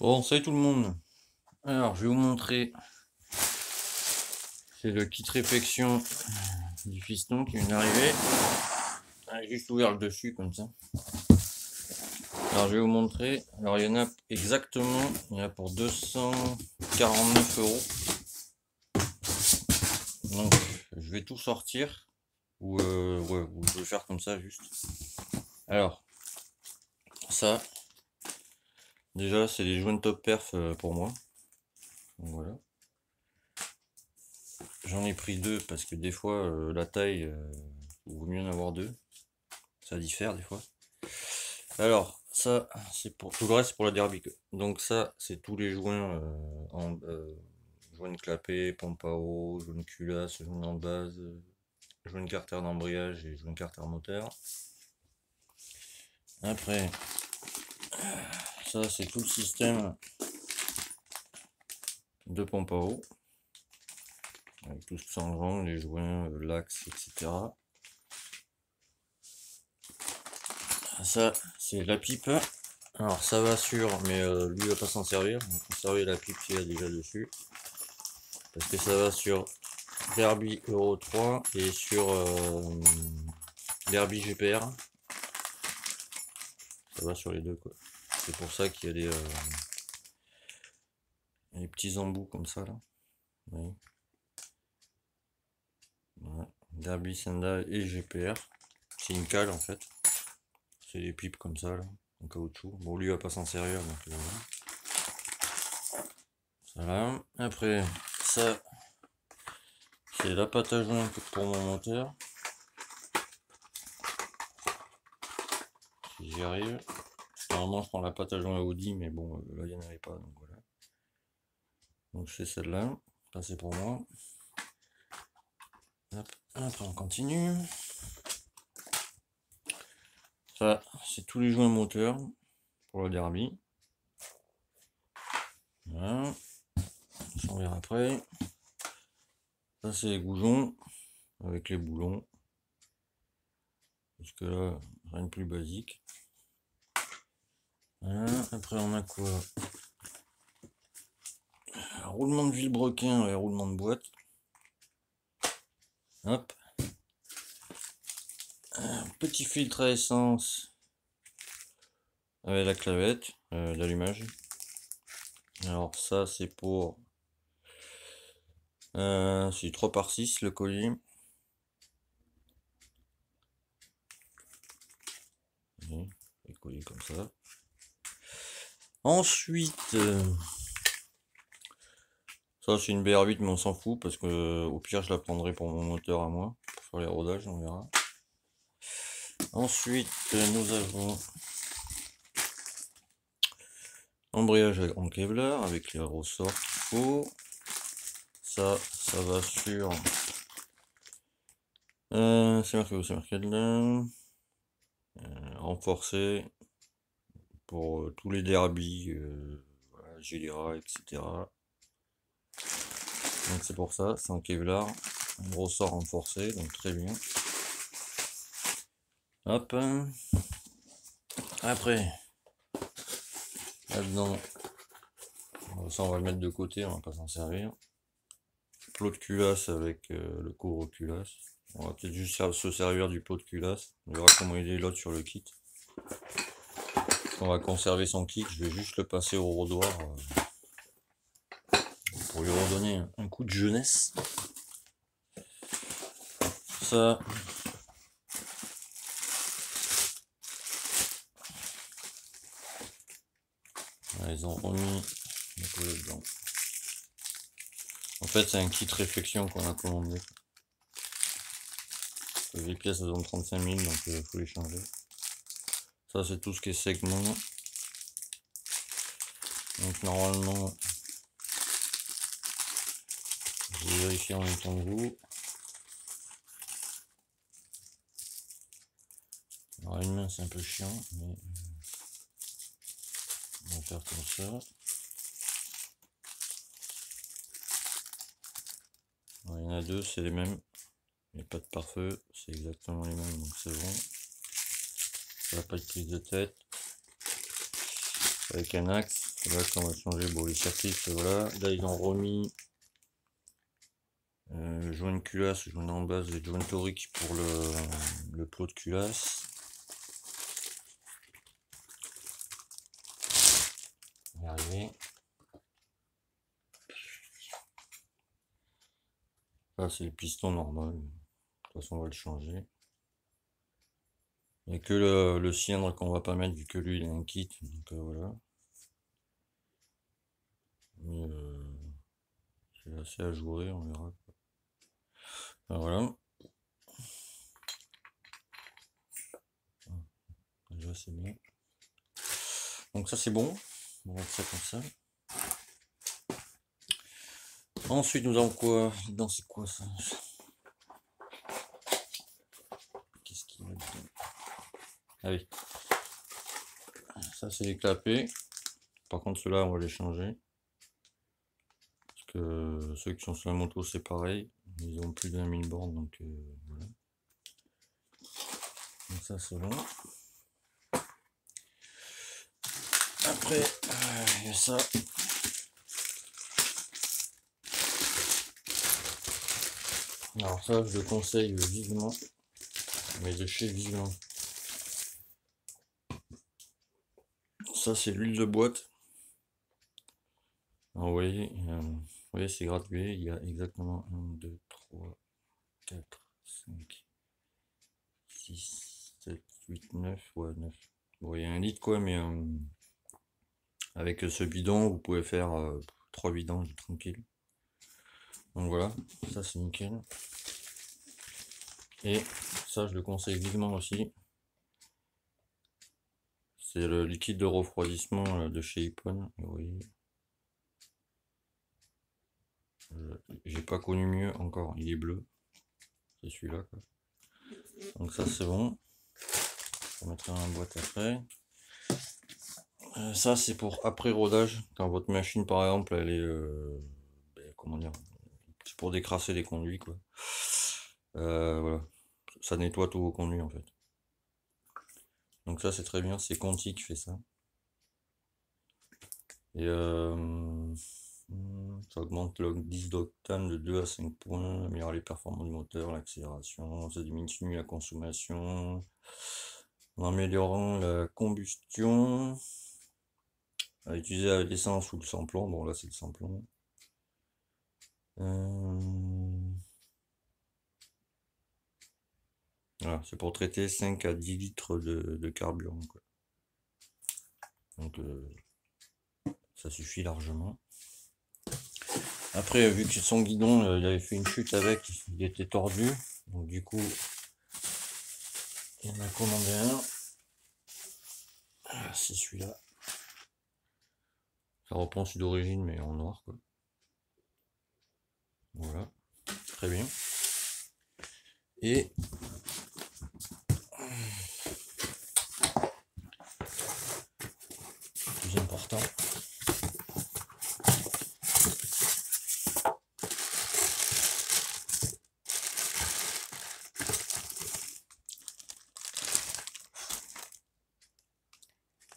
Bon, salut tout le monde. Alors, je vais vous montrer. C'est le kit réflexion du fiston qui vient d'arriver. J'ai juste ouvert le dessus comme ça. Alors, je vais vous montrer. Alors, il y en a exactement. Il y en a pour 249 €. Donc, je vais tout sortir. Ou ouais, ou je vais faire comme ça juste. Alors, ça. Déjà, c'est des joints de top perf pour moi. Donc, voilà. J'en ai pris deux parce que des fois, la taille, il vaut mieux en avoir deux. Ça diffère des fois. Alors, ça, c'est pour tout le reste, c'est pour la derby. Donc ça, c'est tous les joints joints clapés, pompe à eau, joints culasse, joints en base, joints carter d'embrayage et joints carter moteur. Après, ça, c'est tout le système de pompe à eau. Avec tout ce que ça engendre, les joints, l'axe, etc. Ça, c'est la pipe. Alors ça va sur, mais lui il va pas s'en servir. Donc conserver la pipe qu'il y a déjà dessus. Parce que ça va sur Derby Euro 3 et sur Derby GPR. Ça va sur les deux quoi. C'est pour ça qu'il y a des petits embouts comme ça là. Oui. Voilà. Derby Senda et GPR. C'est une cale en fait. C'est des pipes comme ça là, en caoutchouc. Bon lui il va pas s'en servir donc voilà. Ça là. Après ça c'est la pâte à joint pour mon moteur. Si j'y arrive. Normalement je prends la pâte à joint Audi mais bon là il n'y en avait pas donc voilà. Donc c'est celle-là. Ça c'est pour moi. Hop. Après on continue. Ça c'est tous les joints moteurs pour le derby. Voilà. On verra après. Ça c'est les goujons avec les boulons. Parce que là, rien de plus basique. Voilà. Après on a quoi? Roulement de vilebrequin et roulement de boîte. Hop. Un petit filtre à essence avec la clavette d'allumage. Alors ça c'est pour c'est 3x6 le collier. Les colliers comme ça. Ensuite ça c'est une BR8 mais on s'en fout parce que au pire je la prendrai pour mon moteur à moi. Pour faire les rodages on verra. Ensuite nous avons embrayage en Kevlar avec les ressorts qu'il faut. Ça va sur c'est marqué où? C'est marqué là. Renforcé pour tous les derbies, voilà, Gélira, etc. Donc c'est pour ça, c'est en Kevlar, un ressort renforcé, donc très bien. Hop. Après, là-dedans, ça on va le mettre de côté, on va pas s'en servir. Plot de culasse avec le couvre culasse. On va peut-être juste se servir du plot de culasse. On verra comment il est l'autre sur le kit. On va conserver son kit, je vais juste le passer au rodoir pour lui redonner un coup de jeunesse. Ça. Ils ont remis un peu dedans. En fait, c'est un kit réflexion qu'on a commandé. Les pièces elles ont 35 000 donc il faut les changer. Ça c'est tout ce qui est segment. Donc normalement, je vais vérifier en même temps que vous. Alors une main c'est un peu chiant, mais on va faire comme ça. Alors, il y en a deux, c'est les mêmes. Il n'y a pas de pare-feu, c'est exactement les mêmes, donc c'est bon. Ça n'a pas de prise de tête. avec un axe. Là, on va changer bon, les circuits, voilà. Là, ils ont remis joint de culasse, joint en base et joint torique pour le plot de culasse. On va y arriver. Là, c'est le piston normal. De toute façon, on va le changer. Il n'y a que le cylindre qu'on va pas mettre vu que lui il a un kit. Donc voilà. Mais c'est assez ajouré, on verra. Enfin, voilà. Déjà c'est bien. Donc ça c'est bon. On va mettre ça comme ça. Ensuite nous avons quoi? Dans c'est quoi ça? Qu'est-ce qu'il y a dedans? Ah oui. Ça c'est les clapets. Par contre ceux-là on va les changer. Parce que ceux qui sont sur la moto c'est pareil. Ils ont plus d'un 1000 bornes donc voilà. Donc ça c'est bon. Après il y a ça. Alors ça je le conseille vivement. Mais de chez Vivement. Ça c'est l'huile de boîte. Alors, vous voyez c'est gradué. Il y a exactement 1, 2, 3, 4, 5, 6, 7, 8, 9. Ouais 9. Bon il y a 1 litre quoi mais avec ce bidon vous pouvez faire 3 vidanges tranquille. Donc voilà, ça c'est nickel. Et ça je le conseille vivement aussi. C'est le liquide de refroidissement de chez Ippon. Vous voyez. J'ai pas connu mieux encore, il est bleu. C'est celui-là quoi. Donc ça c'est bon. Je vais mettre dans la boîte après. Ça c'est pour après rodage. Quand votre machine par exemple elle est comment dire, c'est pour décrasser les conduits quoi. Voilà. Ça nettoie tous vos conduits en fait. Donc ça c'est très bien, c'est Conti qui fait ça. Et ça augmente l'indice d'octane de 2 à 5 points, améliore les performances du moteur, l'accélération, ça diminue la consommation, en améliorant la combustion, à utiliser avec l'essence ou le sans-plomb. Bon là c'est le sans-plomb. Voilà, c'est pour traiter 5 à 10 litres de carburant quoi. Donc ça suffit largement. Après vu que son guidon il avait fait une chute avec, il était tordu, donc du coup il en a commandé un. Ah, c'est celui-là. Ça reprend celui d'origine mais en noir quoi. Voilà, très bien. Et plus important,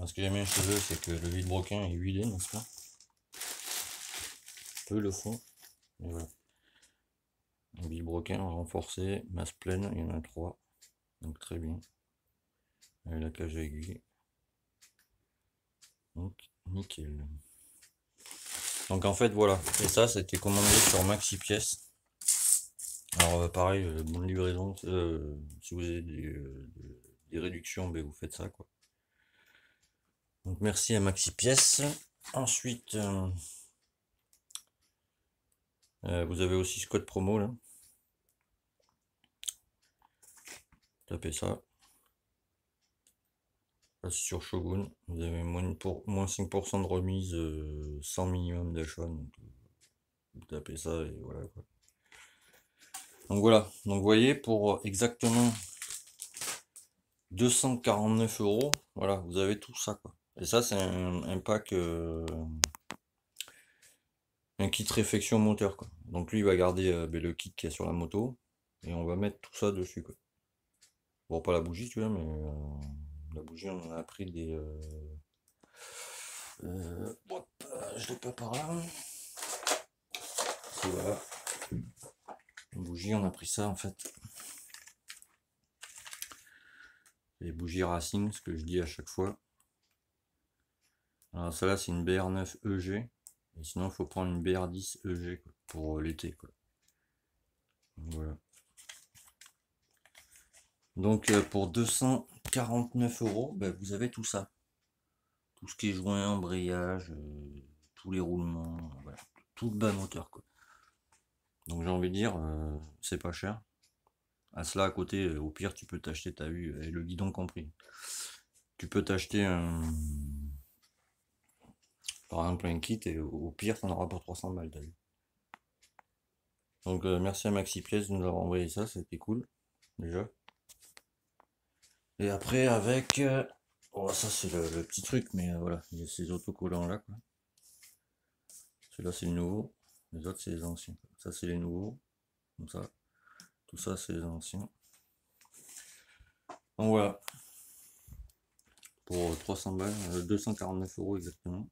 ce que j'aime bien chez eux, c'est que le vilebrequin est huilé, n'est-ce pas? Peu le fond, mais voilà. Un vilebrequin renforcé, masse pleine, il y en a 3, donc très bien. Avec la cage à aiguille, donc nickel. Donc en fait voilà, et ça c'était commandé sur Maxi Pièces. Alors pareil, bonne livraison, si vous avez des réductions, ben, vous faites ça quoi. Donc merci à Maxi Pièces. Ensuite, vous avez aussi ce code promo là. Tapez ça. Là, sur Shogun, vous avez moins 5% de remise sans minimum d'achat. Donc vous tapez ça et voilà quoi. Donc voilà, donc vous voyez pour exactement 249 €, voilà, vous avez tout ça quoi. Et ça c'est un pack, un kit réfection moteur quoi. Donc lui il va garder le kit qui est sur la moto et on va mettre tout ça dessus quoi. Bon pas la bougie tu vois mais la bougie on en a pris Hop, je l'ai pas par là. Et voilà. Une bougie, on a pris ça en fait. Les bougies Racing, ce que je dis à chaque fois. Alors ça là c'est une BR9 EG. Et sinon il faut prendre une BR10 EG quoi, pour l'été quoi. Voilà. Donc pour 249 €, bah, vous avez tout ça. Tout ce qui est joint, embrayage, tous les roulements, voilà. Tout le bas moteur quoi. Donc j'ai envie de dire, c'est pas cher. À cela à côté, au pire tu peux t'acheter, t'as vu, et le guidon compris. Tu peux t'acheter par exemple un kit et au pire t'en auras pour 300 balles, t'as vu. Donc merci à Maxi Pièces de nous avoir envoyé ça, c'était cool déjà. Et après avec, oh, ça c'est le petit truc, mais voilà, il y a ces autocollants là quoi. Celui-là c'est le nouveau, les autres c'est les anciens. Ça c'est les nouveaux, comme ça. Tout ça c'est les anciens. Donc voilà, pour 300 balles, 249 € exactement.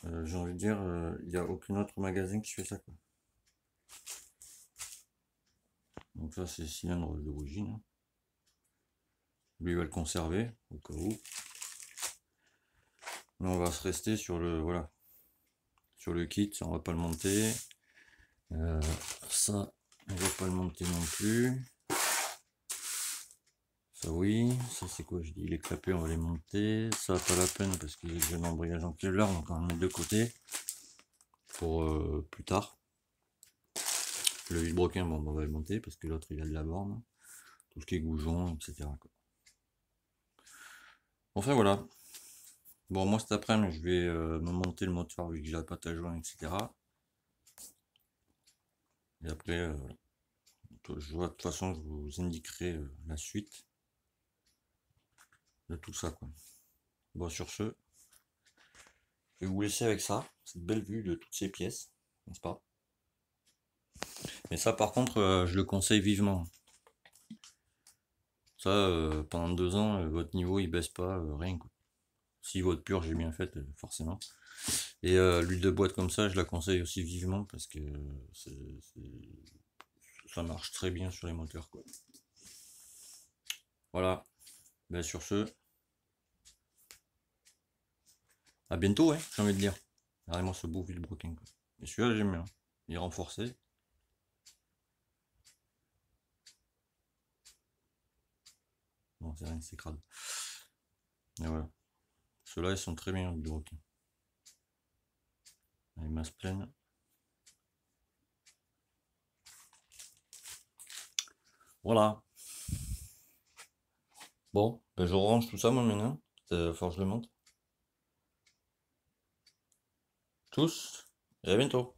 J'ai envie de dire, il n'y a aucun autre magasin qui fait ça quoi. Donc ça c'est cylindre d'origine. Hein. Lui il va le conserver au cas où. Mais on va se rester sur le voilà, sur le kit, on va pas le monter. Ça on va pas le monter non plus. Ça oui, ça c'est quoi je dis, les clapets on va les monter. Ça pas la peine parce qu'il y a un embrayage en Kevlar, donc on va le mettre de côté pour plus tard. Le vilebrequin bon on va le monter parce que l'autre il a de la borne. Tout ce qui est goujon, etc. quoi. Enfin voilà. Bon moi cet après-midi je vais me monter le moteur vu que j'ai la pâte à joint, etc. Et après je vois de toute façon je vous indiquerai la suite de tout ça quoi. Bon sur ce, je vais vous laisser avec ça, cette belle vue de toutes ces pièces, n'est-ce pas? Mais ça par contre je le conseille vivement. Ça pendant 2 ans votre niveau il baisse pas, rien quoi. Si votre purge est bien faite forcément. Et l'huile de boîte comme ça je la conseille aussi vivement parce que ça marche très bien sur les moteurs quoi. Voilà, ben, sur ce, à bientôt ouais, j'ai envie de dire. Regardez-moi ce beau vilebrequin quoi. Et celui-là j'aime bien, il est renforcé. Bon c'est rien, c'est crade. Et voilà. Ceux-là ils sont très bien les vilebrequins. Les masses pleines. Voilà. Bon, ben, je range tout ça moi maintenant. Faut que je le monte. Tous, et à bientôt.